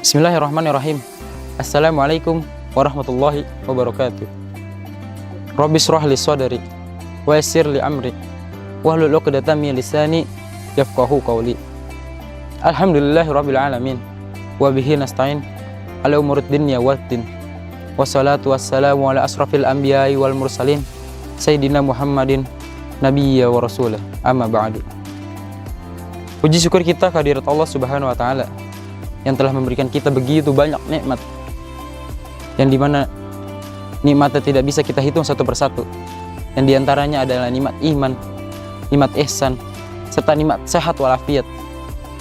Bismillahirrahmanirrahim. Assalamualaikum warahmatullahi wabarakatuh. Rabbi shrah li sadri wa yassir li amri wahlul 'uqdatam min lisani yafqahu qawli. Alhamdulillahi rabbil alamin wa bihi nasta'in ala umurid dunya waddin. Wassalatu wassalamu ala asrafil anbiya'i wal mursalin sayyidina Muhammadin nabiyya wa rasulah. Amma ba'du. Puji syukur kita kehadirat Allah Subhanahu wa taala yang telah memberikan kita begitu banyak nikmat, yang dimana nikmatnya tidak bisa kita hitung satu persatu. Yang diantaranya adalah nikmat iman, nikmat ihsan, serta nikmat sehat walafiat,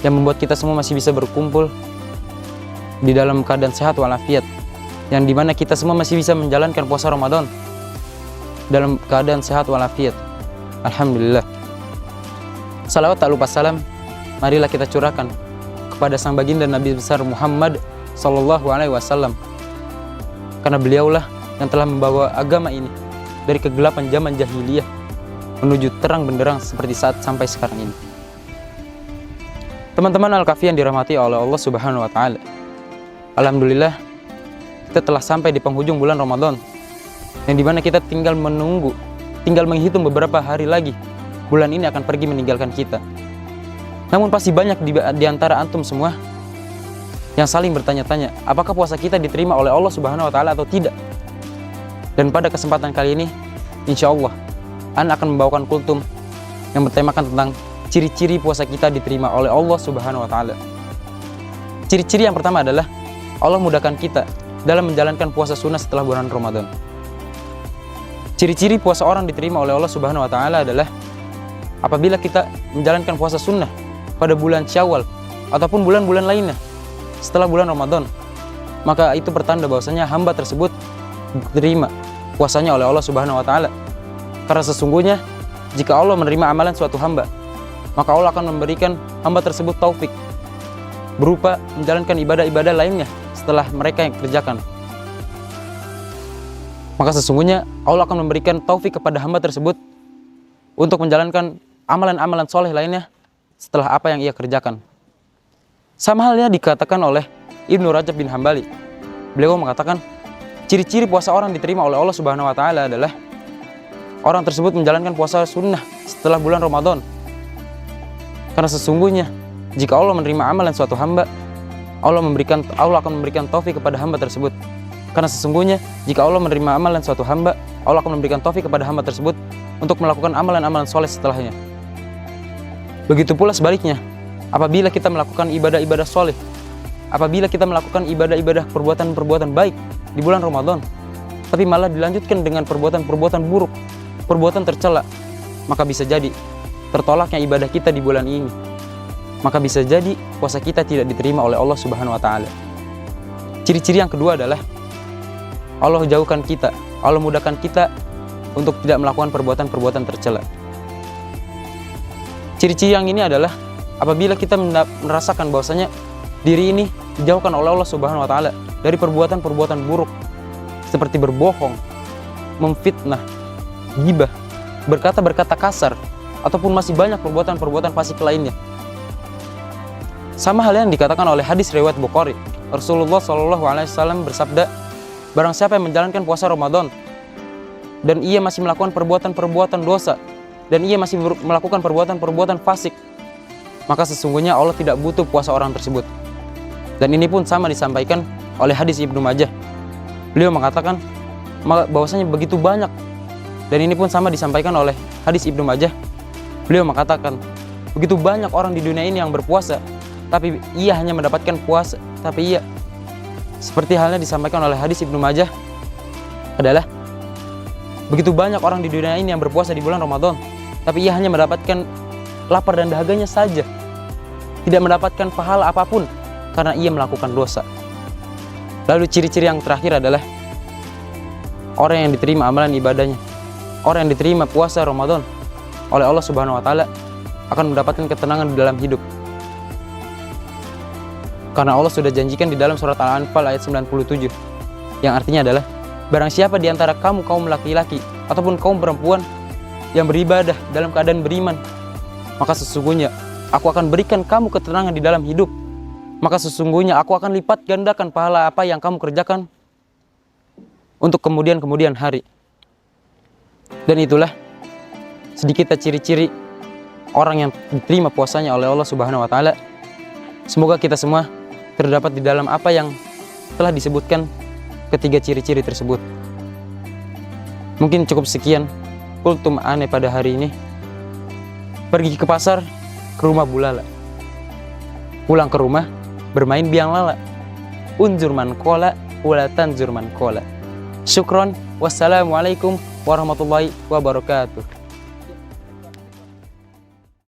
yang membuat kita semua masih bisa berkumpul di dalam keadaan sehat walafiat, yang dimana kita semua masih bisa menjalankan puasa Ramadan dalam keadaan sehat walafiat. Alhamdulillah. Salawat tak lupa salam marilah kita curahkan kepada sang baginda Nabi besar Muhammad sallallahu alaihi wasallam, karena beliaulah yang telah membawa agama ini dari kegelapan zaman jahiliyah menuju terang benderang seperti saat sampai sekarang ini. Teman-teman Al-Kafi yang dirahmati oleh Allah Subhanahu wa taala, alhamdulillah kita telah sampai di penghujung bulan Ramadan, yang dimana kita tinggal menunggu, tinggal menghitung beberapa hari lagi bulan ini akan pergi meninggalkan kita. Namun pasti banyak di antara antum semua yang saling bertanya-tanya, apakah puasa kita diterima oleh Allah Subhanahu wa taala atau tidak? Dan pada kesempatan kali ini, insya Allah Ana akan membawakan kultum yang bertemakan tentang ciri-ciri puasa kita diterima oleh Allah Subhanahu wa taala. Ciri-ciri yang pertama adalah Allah mudahkan kita dalam menjalankan puasa sunnah setelah bulan Ramadan. Ciri-ciri puasa orang diterima oleh Allah Subhanahu wa taala adalah apabila kita menjalankan puasa sunnah pada bulan Syawal ataupun bulan-bulan lainnya setelah bulan Ramadan, maka itu pertanda bahwasanya hamba tersebut diterima puasanya oleh Allah Subhanahu wa taala. Karena sesungguhnya jika Allah menerima amalan suatu hamba, maka Allah akan memberikan hamba tersebut taufik berupa menjalankan ibadah-ibadah lainnya setelah mereka yang kerjakan. Maka sesungguhnya Allah akan memberikan taufik kepada hamba tersebut untuk menjalankan amalan-amalan soleh lainnya setelah apa yang ia kerjakan. Sama halnya dikatakan oleh Ibnu Rajab bin Hambali. Beliau mengatakan ciri-ciri puasa orang diterima oleh Allah Subhanahu wa taala adalah orang tersebut menjalankan puasa sunnah setelah bulan Ramadan. Karena sesungguhnya jika Allah menerima amalan suatu hamba, Allah akan memberikan taufik kepada hamba tersebut. Karena sesungguhnya jika Allah menerima amalan suatu hamba, Allah akan memberikan taufik kepada hamba tersebut untuk melakukan amalan-amalan soleh setelahnya. Begitu pula sebaliknya, apabila kita melakukan ibadah-ibadah soleh, apabila kita melakukan ibadah-ibadah perbuatan-perbuatan baik di bulan Ramadan, tapi malah dilanjutkan dengan perbuatan-perbuatan buruk, perbuatan tercela, maka bisa jadi tertolaknya ibadah kita di bulan ini. Maka bisa jadi puasa kita tidak diterima oleh Allah Subhanahu wa taala. Ciri-ciri yang kedua adalah Allah jauhkan kita, Allah mudahkan kita untuk tidak melakukan perbuatan-perbuatan tercela. Ciri-ciri yang ini adalah apabila kita merasakan bahwasanya diri ini dijauhkan oleh Allah Subhanahu wa taala dari perbuatan-perbuatan buruk seperti berbohong, memfitnah, ghibah, berkata-berkata kasar, ataupun masih banyak perbuatan-perbuatan fasik lainnya. Sama halnya yang dikatakan oleh hadis riwayat Bukhari. Rasulullah Shallallahu alaihi wasallam bersabda, barang siapa yang menjalankan puasa Ramadan dan ia masih melakukan perbuatan-perbuatan dosa, dan ia masih melakukan perbuatan-perbuatan fasik, maka sesungguhnya Allah tidak butuh puasa orang tersebut. Dan ini pun sama disampaikan oleh hadis Ibnu Majah. Beliau mengatakan bahwasanya begitu banyak, dan ini pun sama disampaikan oleh hadis Ibnu Majah. Beliau mengatakan begitu banyak orang di dunia ini yang berpuasa, tapi ia hanya mendapatkan puasa, tapi ia seperti halnya disampaikan oleh hadis Ibnu Majah adalah begitu banyak orang di dunia ini yang berpuasa di bulan Ramadan, tapi ia hanya mendapatkan lapar dan dahaganya saja, tidak mendapatkan pahala apapun karena ia melakukan dosa. Lalu ciri-ciri yang terakhir adalah orang yang diterima amalan ibadahnya, orang yang diterima puasa Ramadan oleh Allah Subhanahu wa taala akan mendapatkan ketenangan di dalam hidup. Karena Allah sudah janjikan di dalam surat Al-Anfal ayat 97, yang artinya adalah barang siapa di antara kamu kaum laki-laki ataupun kaum perempuan yang beribadah dalam keadaan beriman, maka sesungguhnya aku akan berikan kamu ketenangan di dalam hidup maka sesungguhnya aku akan lipat gandakan pahala apa yang kamu kerjakan untuk kemudian hari. Dan itulah sedikit ciri-ciri orang yang diterima puasanya oleh Allah Subhanahu wa taala. Semoga kita semua terdapat di dalam apa yang telah disebutkan ketiga ciri-ciri tersebut. Mungkin cukup sekian kultum aneh pada hari ini. Pergi ke pasar, ke rumah bulala. Pulang ke rumah, bermain biang lala. Unjur man kola, wala tanjur man kola. Syukron, wassalamualaikum warahmatullahi wabarakatuh.